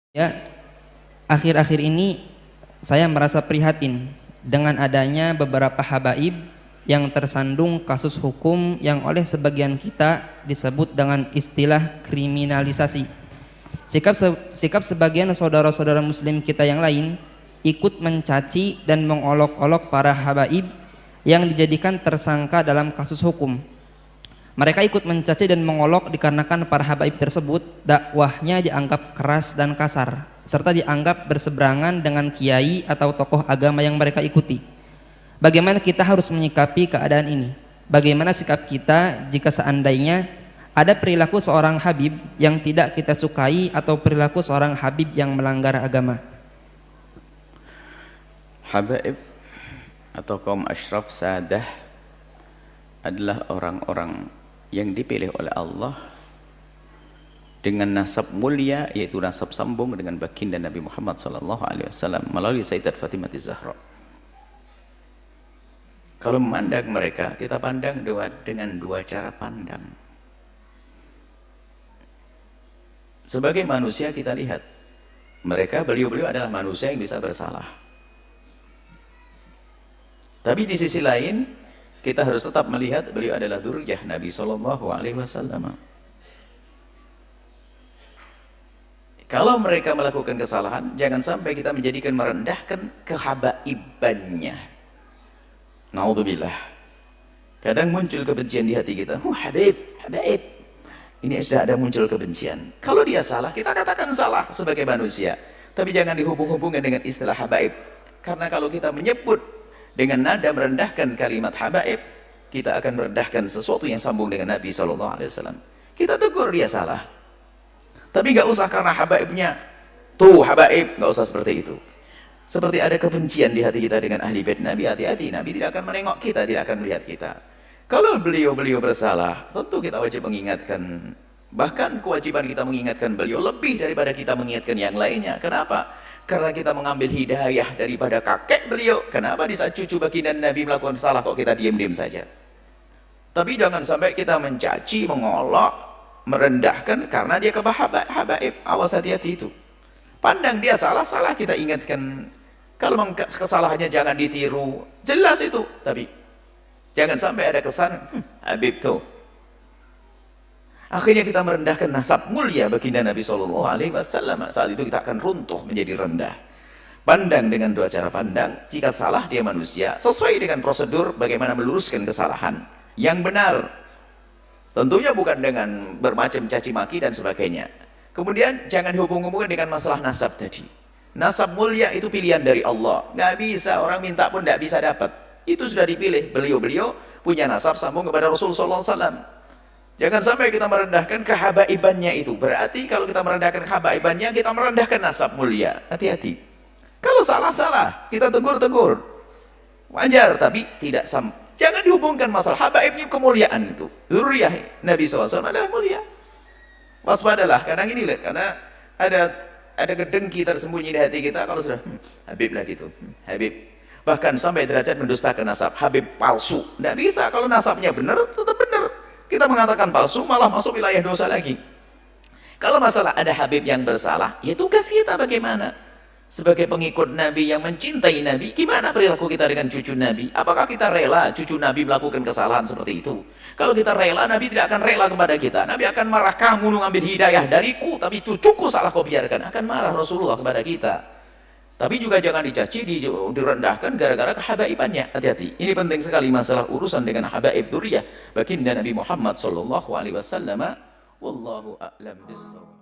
Ya, akhir-akhir ini saya merasa prihatin dengan adanya beberapa habaib yang tersandung kasus hukum yang oleh sebagian kita disebut dengan istilah kriminalisasi. Sikap sebagian saudara-saudara muslim kita yang lain ikut mencaci dan mengolok-olok para habaib yang dijadikan tersangka dalam kasus hukum. Mereka ikut mencaci dan mengolok dikarenakan para habaib tersebut dakwahnya dianggap keras dan kasar, serta dianggap berseberangan dengan kiai atau tokoh agama yang mereka ikuti. Bagaimana kita harus menyikapi keadaan ini? Bagaimana sikap kita jika seandainya ada perilaku seorang habib yang tidak kita sukai atau perilaku seorang habib yang melanggar agama? Habaib atau kaum asyraf sadah adalah orang-orang yang dipilih oleh Allah dengan nasab mulia, yaitu nasab sambung dengan baginda Nabi Muhammad SAW melalui Sayyidat Fatimah Zahra. Kalau memandang mereka, kita pandang dengan dua cara pandang. Sebagai manusia kita lihat mereka, beliau-beliau adalah manusia yang bisa bersalah. Tapi di sisi lain kita harus tetap melihat beliau adalah dzurriyyah Nabi SAW. Kalau mereka melakukan kesalahan, jangan sampai kita menjadikan merendahkan kehabaibannya. Naudzubillah. Kadang muncul kebencian di hati kita. Habib. Ini sudah ada muncul kebencian. Kalau dia salah, kita katakan salah sebagai manusia. Tapi jangan dihubung-hubungkan dengan istilah habaib. Karena kalau kita menyebut dengan nada merendahkan kalimat habaib, kita akan merendahkan sesuatu yang sambung dengan Nabi SAW. Kita tegur dia salah, tapi nggak usah karena habaibnya tuh habaib, nggak usah seperti itu. Seperti ada kebencian di hati kita dengan ahli bait Nabi, hati-hati, Nabi tidak akan menengok kita, tidak akan melihat kita. Kalau beliau bersalah, tentu kita wajib mengingatkan. Bahkan kewajiban kita mengingatkan beliau lebih daripada kita mengingatkan yang lainnya. Kenapa? Karena kita mengambil hidayah daripada kakek beliau. Kenapa di saat cucu baginda Nabi melakukan salah kok kita diam-diam saja? Tapi jangan sampai kita mencaci, mengolok, merendahkan karena dia habaib. Awas, hati-hati itu. Pandang dia salah kita ingatkan. Kalau kesalahannya jangan ditiru, jelas itu. Tapi jangan sampai ada kesan habib tuh. Akhirnya kita merendahkan nasab mulia baginda Nabi SAW. Saat itu kita akan runtuh menjadi rendah. Pandang dengan dua cara pandang. Jika salah dia manusia, sesuai dengan prosedur bagaimana meluruskan kesalahan yang benar. Tentunya bukan dengan bermacam caci maki dan sebagainya. Kemudian jangan dihubung-hubungkan dengan masalah nasab tadi. Nasab mulia itu pilihan dari Allah. Nggak bisa, orang minta pun nggak bisa dapat. Itu sudah dipilih. Beliau punya nasab sambung kepada Rasulullah SAW. Jangan sampai kita merendahkan kehabaibannya itu. Berarti kalau kita merendahkan kehabaibannya, kita merendahkan nasab mulia. Hati-hati. Kalau salah, kita tegur. Wajar, tapi tidak jangan dihubungkan masalah habaibnya kemuliaan itu. Dzurriyyah Nabi SAW adalah mulia. Waspadalah, kadang ini lihat, karena ada kedengki tersembunyi di hati kita kalau sudah habib lah gitu. Habib. Bahkan sampai derajat mendustakan nasab, habib palsu. Tidak bisa, kalau nasabnya benar, tetap benar. Kita mengatakan palsu, malah masuk wilayah dosa lagi. Kalau masalah ada habib yang bersalah, ya tugas kita bagaimana? Sebagai pengikut Nabi yang mencintai Nabi, gimana perilaku kita dengan cucu Nabi? Apakah kita rela cucu Nabi melakukan kesalahan seperti itu? Kalau kita rela, Nabi tidak akan rela kepada kita. Nabi akan marah, kamu mengambil hidayah dariku, tapi cucuku salah kau biarkan. Akan marah Rasulullah kepada kita. Tapi juga jangan dicaci, direndahkan gara-gara kehabaibannya. Hati-hati. Ini penting sekali masalah urusan dengan habaib dzurriyyah baginda Nabi Muhammad SAW. Wallahu a'lam bishawab.